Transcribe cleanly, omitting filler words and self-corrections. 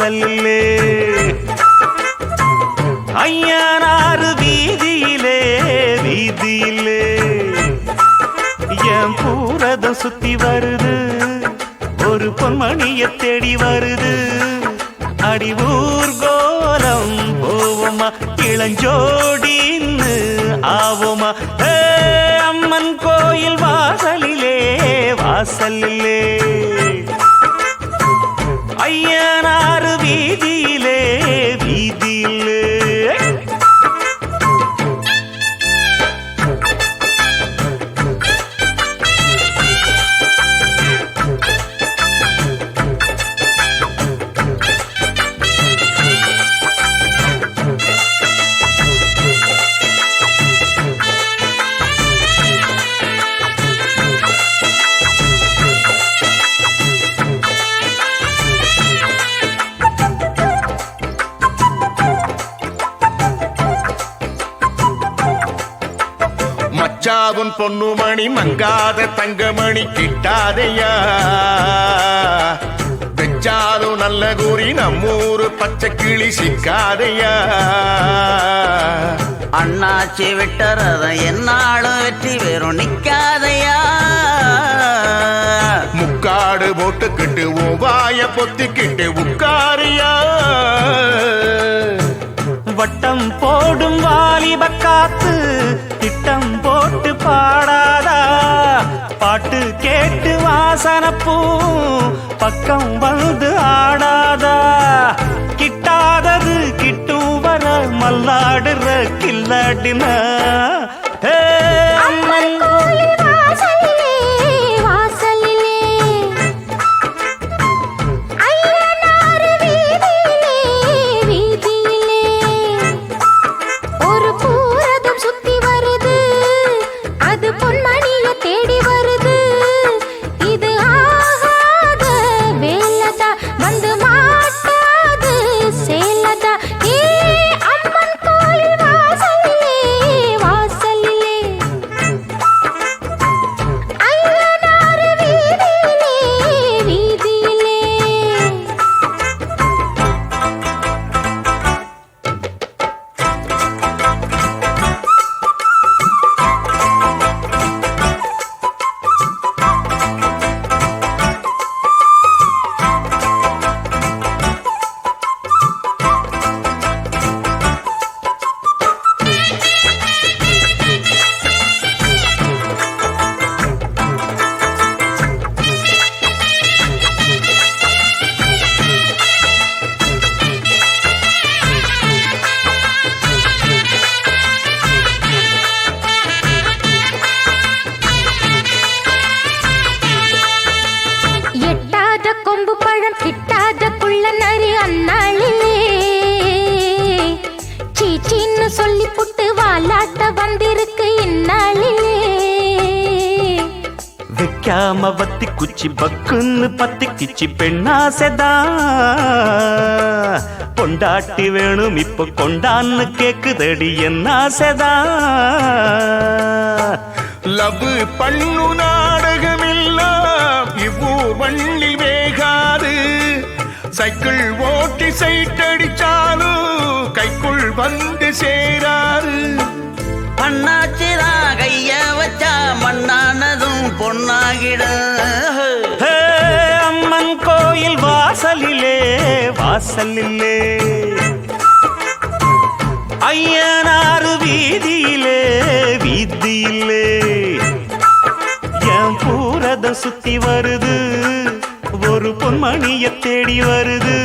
வாசலிலே ஐயனாறு வீதியிலே வீதியிலே என் பூரதம் சுத்தி வருது ஒரு பொன்மணிய தேடி வருது அடி ஊர்கோலம் போவோமா இளஞ்சோடின்னு ஆவோமா அம்மன் கோயில் வாசலிலே வாசலிலே ஐயனாறு வீதியிலே வீதியிலே மச்சாவுன் பொன்னுமணி மங்காத தங்கமணி கிட்டாதையா வெச்சாலும் நல்ல கூறி நம்மூரு பச்சை கிளி சிக்காதையா அண்ணாச்சி விட்டறத என்னாலும் வெற்றி வெறும் நிக்காதையா முக்காடு போட்டுக்கிட்டு ஓவாய பொத்திக்கிட்டு உட்காரியா வட்டம் போடும் வாலிப காத்து திட்டம் போட்டு பாடாதா பாட்டு கேட்டு வாசனப்பூ பக்கம் வந்து ஆடாதா கிட்டாதது கிட்டும் வர மல்லாடுற கில்லாடினா அம்மன் சொல்லி புட்டு வாலாட்ட வந்திருக்கு இந்நாளிலே வைக்காம வத்தி குச்சி பக்குன்னு பத்தி கிச்சி பெண்ணாசைதா பொண்டாட்டி வேணும் இப்ப கொண்டான்னு கேக்குதடி என்ன ஆசைதா லவ் பண்ணு நாடகமெல்லாம் இவ்வூர் வள்ளி வேகாது சைக்கிள் ஓட்டி சைட்டடிச்சாலும் கைக்குள் வந்து சேராது அண்ணாச்சிரா கைய வச்சா மண்ணானதும் பொன்னாகிட அம்மன் கோயில் வாசலிலே வாசலிலே ஐயனாறு வீதியிலே வீதியிலே என் பூரதம் சுத்தி வருது ஒரு பொன்மணிய தேடி வருது